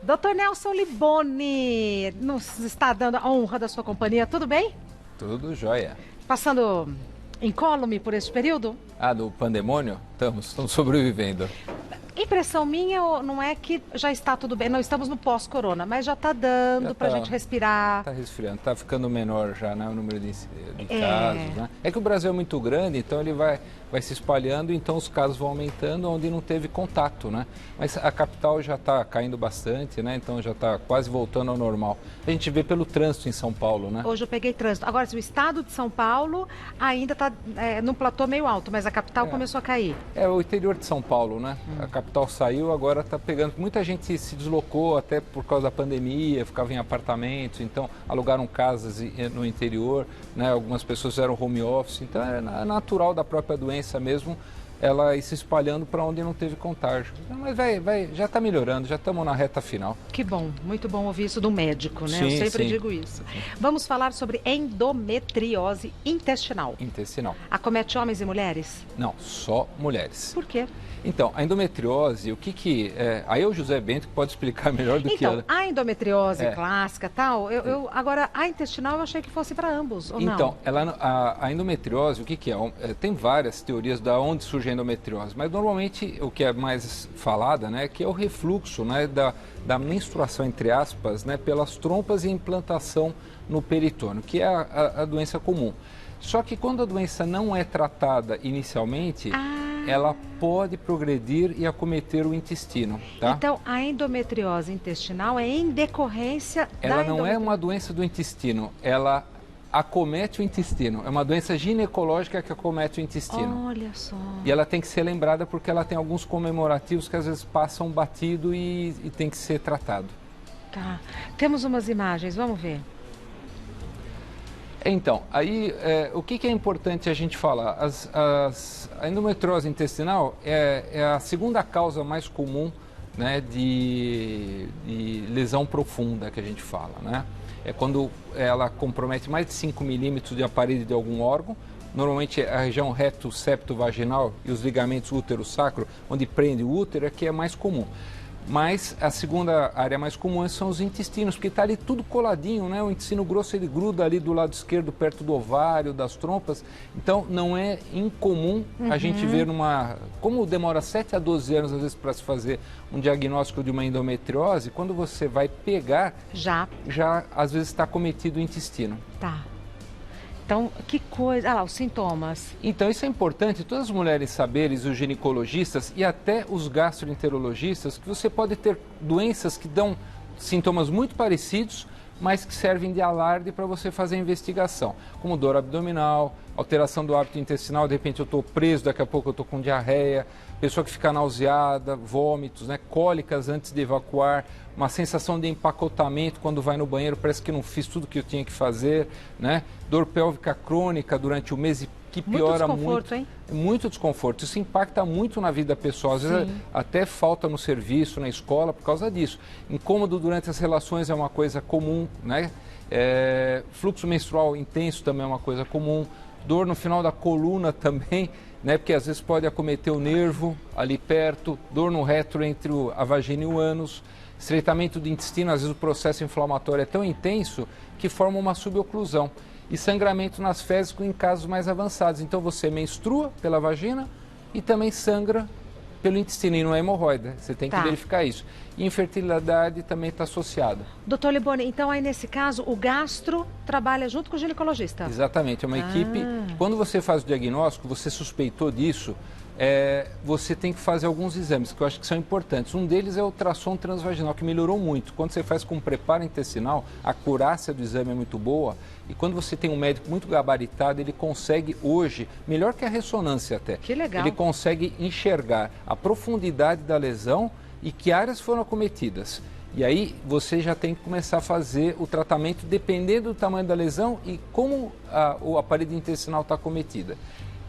Doutor Nelson Liboni nos está dando a honra da sua companhia, tudo bem? Tudo jóia. Passando incólume por esse período? Do pandemônio? Estamos sobrevivendo. Impressão minha não é que já está tudo bem, não estamos no pós-corona, mas já está dando para a gente respirar. Está resfriando, está ficando menor já, né, o número de casos. Né? É que o Brasil é muito grande, então ele vai se espalhando, então os casos vão aumentando onde não teve contato, né? Mas a capital já está caindo bastante, né? Então já está quase voltando ao normal. A gente vê pelo trânsito em São Paulo, né? Hoje eu peguei trânsito. Agora, o estado de São Paulo ainda está num platô meio alto, mas a capital começou a cair. É o interior de São Paulo, né? A capital saiu, agora está pegando. Muita gente se deslocou até por causa da pandemia, ficava em apartamentos, então alugaram casas no interior, né? Algumas pessoas fizeram home office, então é natural da própria doença mesmo, ela ir se espalhando para onde não teve contágio. Mas já está melhorando, já estamos na reta final. Que bom, muito bom ouvir isso do médico, né? Sim, eu sempre sim. digo isso. Vamos falar sobre endometriose intestinal. Intestinal. Acomete homens e mulheres? Não, só mulheres. Por quê? Então, a endometriose, o que é? Aí é o José Bento que pode explicar melhor do que ela. Então, a endometriose clássica tal, agora a intestinal eu achei que fosse para ambos, ou não? Então, a endometriose, o que é? Tem várias teorias de onde surge a endometriose, mas normalmente o que é mais falada, né, que é o refluxo, né, da menstruação, entre aspas, né, pelas trompas e implantação no peritônio, que é a doença comum. Só que quando a doença não é tratada inicialmente, ela pode progredir e acometer o intestino, tá? Então, a endometriose intestinal é em decorrência Ela não é uma doença do intestino, ela acomete o intestino. É uma doença ginecológica que acomete o intestino. Olha só. E ela tem que ser lembrada porque ela tem alguns comemorativos que às vezes passam batido e tem que ser tratado. Tá. Temos umas imagens, vamos ver. Então, aí o que é importante a gente falar? A endometriose intestinal é a segunda causa mais comum, né, de lesão profunda que a gente fala, né? É quando ela compromete mais de 5 milímetros de aparelho de algum órgão, normalmente a região reto-septo-vaginal e os ligamentos útero-sacro, onde prende o útero, é que é mais comum. Mas a segunda área mais comum são os intestinos, porque está ali tudo coladinho, né? O intestino grosso ele gruda ali do lado esquerdo, perto do ovário, das trompas. Então não é incomum a gente ver como demora 7 a 12 anos às vezes para se fazer um diagnóstico de uma endometriose, quando você vai pegar, já às vezes está cometido o intestino. Tá. Então, que coisa... lá, os sintomas. Então, isso é importante, todas as mulheres saberem, os ginecologistas e até os gastroenterologistas, que você pode ter doenças que dão sintomas muito parecidos, mas que servem de alarde para você fazer a investigação, como dor abdominal, alteração do hábito intestinal, de repente eu estou preso, daqui a pouco eu estou com diarreia, pessoa que fica nauseada, vômitos, né, cólicas antes de evacuar, uma sensação de empacotamento quando vai no banheiro, parece que não fiz tudo que eu tinha que fazer, né, dor pélvica crônica durante o mês que piora muito. Hein? Muito desconforto. Isso impacta muito na vida pessoal. Às vezes até falta no serviço, na escola, por causa disso. Incômodo durante as relações é uma coisa comum, né? Fluxo menstrual intenso também é uma coisa comum. Dor no final da coluna também, né? Porque às vezes pode acometer o nervo ali perto. Dor no reto entre a vagina e o ânus. Estreitamento do intestino, às vezes o processo inflamatório é tão intenso que forma uma suboclusão. E sangramento nas fezes em casos mais avançados. Então você menstrua pela vagina e também sangra pelo intestino, e não é hemorroida. Você tem que verificar isso. E infertilidade também está associada. Doutor Liboni, então aí nesse caso o gastro trabalha junto com o ginecologista? Exatamente, é uma equipe. Quando você faz o diagnóstico, você suspeitou disso, você tem que fazer alguns exames que eu acho que são importantes. Um deles é o ultrassom transvaginal, que melhorou muito. Quando você faz com preparo intestinal, a acurácia do exame é muito boa. E quando você tem um médico muito gabaritado, ele consegue hoje, melhor que a ressonância até, que legal. Ele consegue enxergar a profundidade da lesão e que áreas foram acometidas. E aí você já tem que começar a fazer o tratamento dependendo do tamanho da lesão e como a parede intestinal está acometida.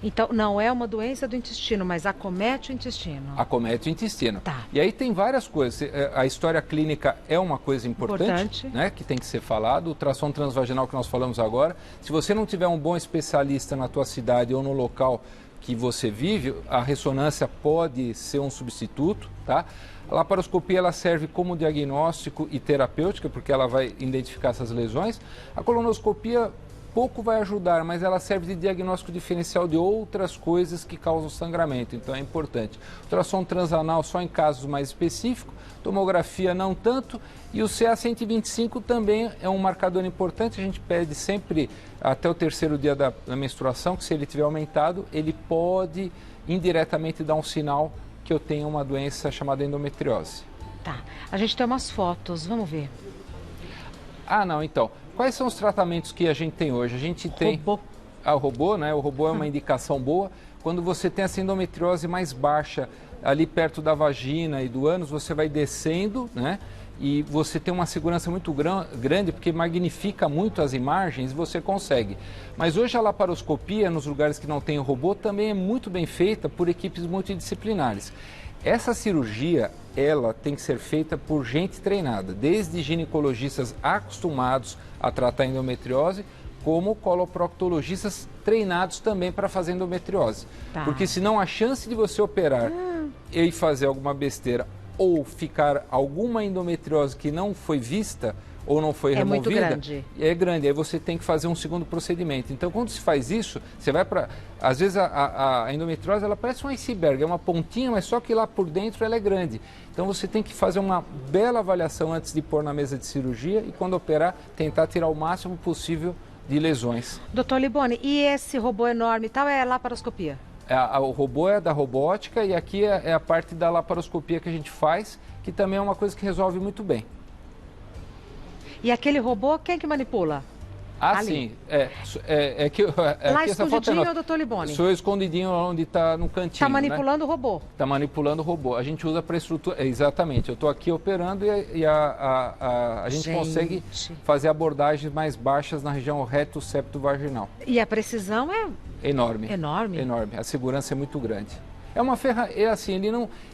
Então, não é uma doença do intestino, mas acomete o intestino. Acomete o intestino. Tá. E aí tem várias coisas. A história clínica é uma coisa importante. Né, que tem que ser falado. O ultrassom transvaginal que nós falamos agora. Se você não tiver um bom especialista na tua cidade ou no local, que você vive, a ressonância pode ser um substituto, tá? A laparoscopia ela serve como diagnóstico e terapêutica, porque ela vai identificar essas lesões. A colonoscopia pouco vai ajudar, mas ela serve de diagnóstico diferencial de outras coisas que causam sangramento, então é importante. Ultrassom transanal só em casos mais específicos, tomografia não tanto, e o CA-125 também é um marcador importante. A gente pede sempre até o 3º dia da menstruação, que se ele tiver aumentado, ele pode indiretamente dar um sinal que eu tenho uma doença chamada endometriose. Tá, a gente tem umas fotos, vamos ver. Ah, não, então, quais são os tratamentos que a gente tem hoje? A gente tem... Robô. O robô, né? O robô é uma indicação boa. Quando você tem essa endometriose mais baixa, ali perto da vagina e do ânus, você vai descendo, né? E você tem uma segurança muito grande, porque magnifica muito as imagens e você consegue. Mas hoje a laparoscopia, nos lugares que não tem o robô, também é muito bem feita por equipes multidisciplinares. Essa cirurgia, ela tem que ser feita por gente treinada, desde ginecologistas acostumados a tratar endometriose, como coloproctologistas treinados também para fazer endometriose. Tá. Porque senão a chance de você operar e fazer alguma besteira ou ficar alguma endometriose que não foi vista ou não foi removida, muito grande. É grande. Aí você tem que fazer um segundo procedimento. Então, quando se faz isso, você vai para... Às vezes a endometriose, ela parece um iceberg, é uma pontinha, mas só que lá por dentro ela é grande. Então, você tem que fazer uma bela avaliação antes de pôr na mesa de cirurgia e, quando operar, tentar tirar o máximo possível de lesões. Doutor Liboni, e esse robô enorme e tal é laparoscopia? O robô é da robótica e aqui é a parte da laparoscopia que a gente faz, que também é uma coisa que resolve muito bem. E aquele robô, quem que manipula? Ah, Ali. sim. Lá escondidinho é o doutor Liboni. Sou escondidinho onde está no cantinho. Está manipulando o robô. Está manipulando o robô. A gente usa para estrutura... Exatamente. Eu estou aqui operando e a gente consegue fazer abordagens mais baixas na região reto septo vaginal. E a precisão é... Enorme. Enorme? Enorme. A segurança é muito grande. É uma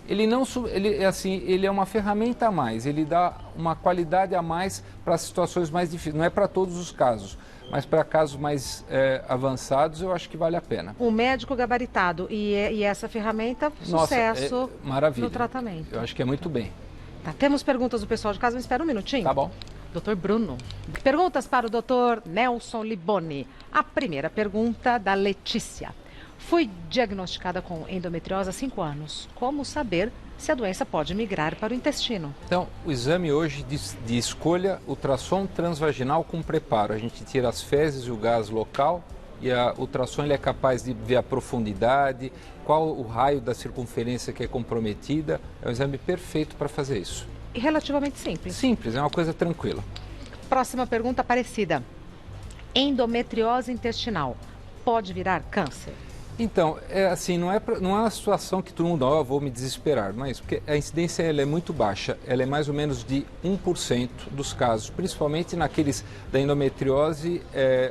ele é uma ferramenta a mais, ele dá uma qualidade a mais para situações mais difíceis. Não é para todos os casos, mas para casos mais avançados eu acho que vale a pena. Um médico gabaritado e essa ferramenta, sucesso maravilha. no tratamento. Eu acho que é muito bem. Tá, temos perguntas do pessoal de casa, mas espera um minutinho. Tá bom. Doutor Bruno. Perguntas para o doutor Nelson Liboni. A primeira pergunta da Letícia. Fui diagnosticada com endometriose há 5 anos. Como saber se a doença pode migrar para o intestino? Então, o exame hoje de escolha, ultrassom transvaginal com preparo. A gente tira as fezes e o gás local e o ultrassom ele é capaz de ver a profundidade, qual o raio da circunferência que é comprometida. É um exame perfeito para fazer isso. E relativamente simples. Simples, é uma coisa tranquila. Próxima pergunta parecida. Endometriose intestinal pode virar câncer? Então, não é uma situação que todo mundo, vou me desesperar, não é isso, porque a incidência ela é muito baixa, ela é mais ou menos de 1% dos casos, principalmente naqueles da endometriose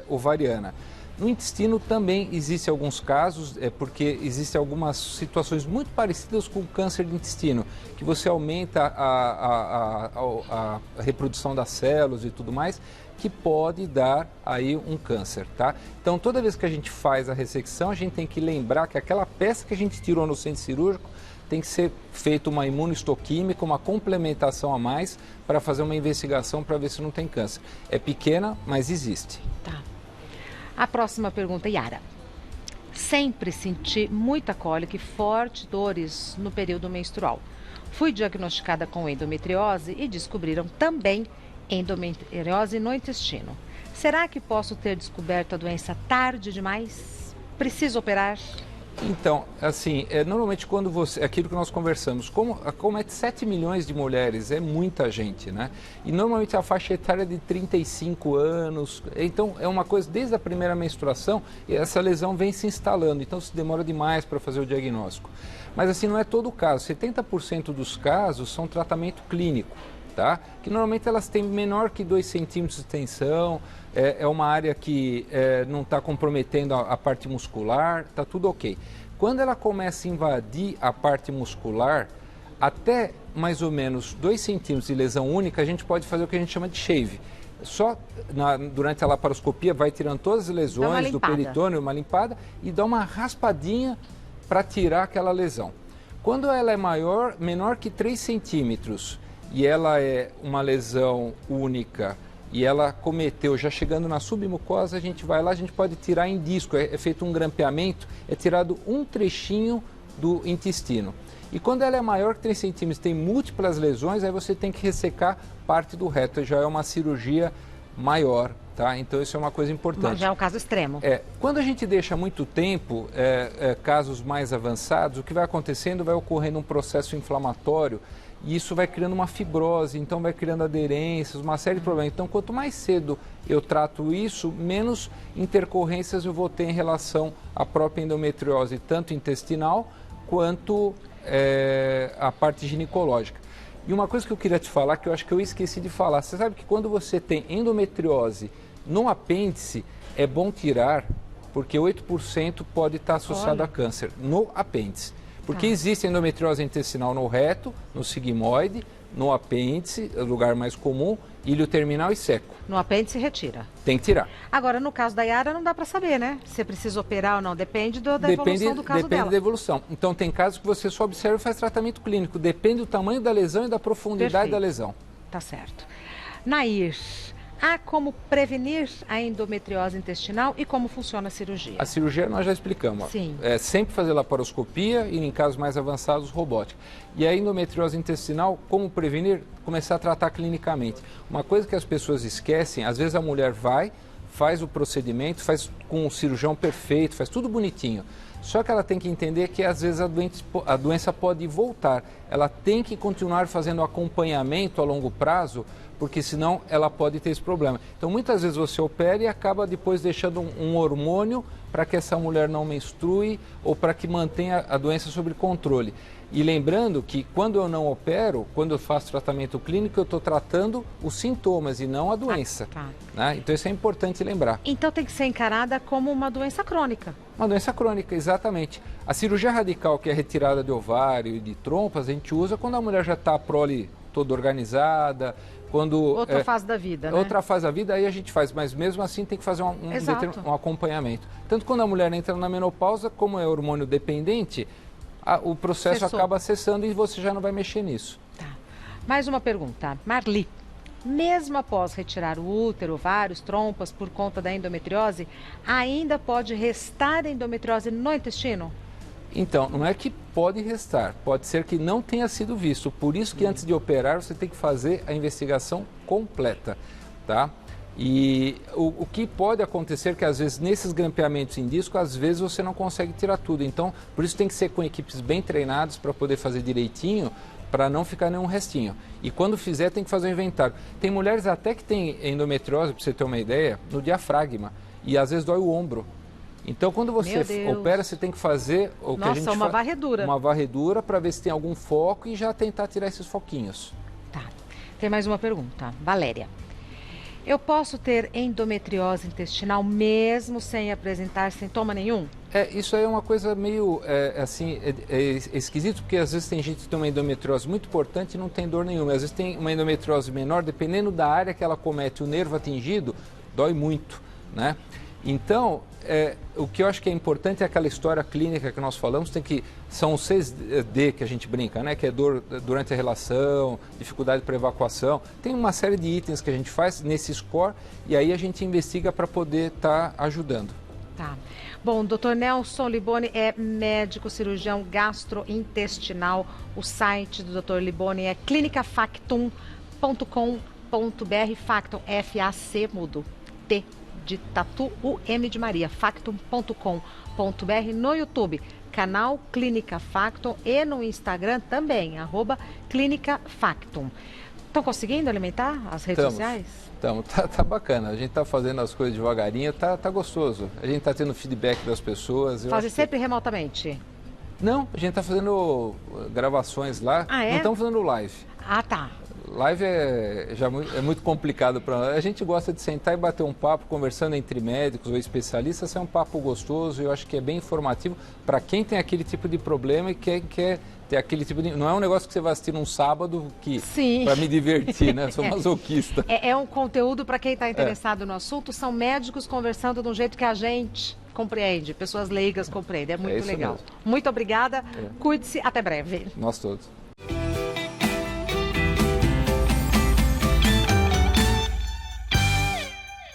ovariana. No intestino também existem alguns casos, porque existem algumas situações muito parecidas com o câncer de intestino, que você aumenta a reprodução das células e tudo mais, que pode dar aí um câncer, tá? Então, toda vez que a gente faz a ressecção, a gente tem que lembrar que aquela peça que a gente tirou no centro cirúrgico tem que ser feita uma imunohistoquímica, uma complementação a mais para fazer uma investigação para ver se não tem câncer. É pequena, mas existe. Tá. A próxima pergunta, Yara. Sempre senti muita cólica e fortes dores no período menstrual. Fui diagnosticada com endometriose e descobriram também endometriose no intestino. Será que posso ter descoberto a doença tarde demais? Preciso operar? Então, assim, normalmente quando aquilo que nós conversamos, como é 7 milhões de mulheres, é muita gente, né? E normalmente a faixa etária é de 35 anos, então é uma coisa, desde a primeira menstruação, essa lesão vem se instalando, então se demora demais para fazer o diagnóstico. Mas assim, não é todo o caso, 70% dos casos são tratamento clínico, tá? Que normalmente elas têm menor que 2 centímetros de extensão, é uma área que não está comprometendo a parte muscular, está tudo ok. Quando ela começa a invadir a parte muscular, até mais ou menos 2 centímetros de lesão única, a gente pode fazer o que a gente chama de shave. só durante a laparoscopia vai tirando todas as lesões do peritônio, uma limpada, e dá uma raspadinha para tirar aquela lesão. Quando ela é menor que 3 centímetros e ela é uma lesão única e ela cometeu, já chegando na submucosa, a gente vai lá, a gente pode tirar em disco, é feito um grampeamento, é tirado um trechinho do intestino. E quando ela é maior que 3 centímetros, tem múltiplas lesões, aí você tem que ressecar parte do reto, já é uma cirurgia maior, tá? Então isso é uma coisa importante. Mas já é um caso extremo. Quando a gente deixa muito tempo, casos mais avançados, o que vai acontecendo, vai ocorrendo um processo inflamatório e isso vai criando uma fibrose, então vai criando aderências, uma série de problemas. Então quanto mais cedo eu trato isso, menos intercorrências eu vou ter em relação à própria endometriose, tanto intestinal quanto a parte ginecológica. E uma coisa que eu queria te falar, que eu acho que eu esqueci de falar, você sabe que quando você tem endometriose no apêndice, é bom tirar, porque 8% pode estar associado a câncer no apêndice. Porque existe endometriose intestinal no reto, no sigmoide, no apêndice, o lugar mais comum, ilho terminal e seco. No apêndice retira. Tem que tirar. Agora, no caso da Yara, não dá para saber, né? Se precisa operar ou não, depende da evolução do caso dela. Depende da evolução. Então, tem casos que você só observa e faz tratamento clínico. Depende do tamanho da lesão e da profundidade da lesão. Tá certo. Nair, há como prevenir a endometriose intestinal e como funciona a cirurgia? A cirurgia nós já explicamos. Sim. Sempre fazer laparoscopia e, em casos mais avançados, robótica. E a endometriose intestinal, como prevenir? Começar a tratar clinicamente. Uma coisa que as pessoas esquecem, às vezes a mulher faz o procedimento, faz com um cirurgião perfeito, faz tudo bonitinho. Só que ela tem que entender que às vezes a doença pode voltar. Ela tem que continuar fazendo acompanhamento a longo prazo, porque senão ela pode ter esse problema. Então muitas vezes você opera e acaba depois deixando um hormônio para que essa mulher não menstrue ou para que mantenha a doença sob controle. E lembrando que quando eu não opero, quando eu faço tratamento clínico, eu estou tratando os sintomas e não a doença. Né? Então isso é importante lembrar. Então tem que ser encarada como uma doença crônica. Uma doença crônica, exatamente. A cirurgia radical, que é retirada de ovário e de trompas, a gente usa quando a mulher já está a prole toda organizada, quando... Outra fase da vida, né? Outra fase da vida, aí a gente faz, mas mesmo assim tem que fazer um acompanhamento. Tanto quando a mulher entra na menopausa, como é hormônio dependente, o processo acaba cessando e você já não vai mexer nisso. Tá. Mais uma pergunta. Marli, mesmo após retirar o útero, ovários, trompas por conta da endometriose, ainda pode restar endometriose no intestino? Então, não é que pode restar, pode ser que não tenha sido visto. Por isso que antes de operar você tem que fazer a investigação completa, tá? E o que pode acontecer é que às vezes nesses grampeamentos em disco, às vezes você não consegue tirar tudo. Então, por isso tem que ser com equipes bem treinadas para poder fazer direitinho, para não ficar nenhum restinho. E quando fizer tem que fazer um inventário. Tem mulheres até que têm endometriose, para você ter uma ideia, no diafragma. E às vezes dói o ombro. Então, quando você opera, você tem que fazer o que a gente uma varredura. Uma varredura para ver se tem algum foco e já tentar tirar esses foquinhos. Tá. Tem mais uma pergunta. Valéria. Eu posso ter endometriose intestinal mesmo sem apresentar sintoma nenhum? Isso aí é uma coisa meio esquisito, porque às vezes tem gente que tem uma endometriose muito importante e não tem dor nenhuma. Às vezes tem uma endometriose menor, dependendo da área que ela comete, o nervo atingido, dói muito, né? Então, o que eu acho que é importante é aquela história clínica que nós falamos, são os 6D que a gente brinca, né? Que é dor durante a relação, dificuldade para evacuação. Tem uma série de itens que a gente faz nesse score e aí a gente investiga para poder estar ajudando. Tá. Bom, o Dr. Nelson Liboni é médico cirurgião gastrointestinal. O site do Dr. Liboni é clinicafactum.com.br, Factum, F-A-C, mudo, T de Tatu, U, M de Maria, factum.com.br, no YouTube, canal Clínica Factum, e no Instagram também, @Clínica Factum. Estão conseguindo alimentar as redes sociais? Estamos, tá bacana, a gente está fazendo as coisas devagarinho, tá gostoso. A gente está tendo feedback das pessoas. Fazem sempre remotamente? Não, a gente está fazendo gravações lá, não estamos fazendo live. Ah, tá. live é muito complicado para nós. A gente gosta de sentar e bater um papo, conversando entre médicos ou especialistas. É um papo gostoso e eu acho que é bem informativo para quem tem aquele tipo de problema e quer ter aquele tipo de... Não é um negócio que você vai assistir num sábado para me divertir, né? Eu sou masoquista. É um conteúdo para quem está interessado no assunto. São médicos conversando de um jeito que a gente compreende, pessoas leigas compreendem. É muito legal. Mesmo. Muito obrigada. Cuide-se. Até breve. Nós todos.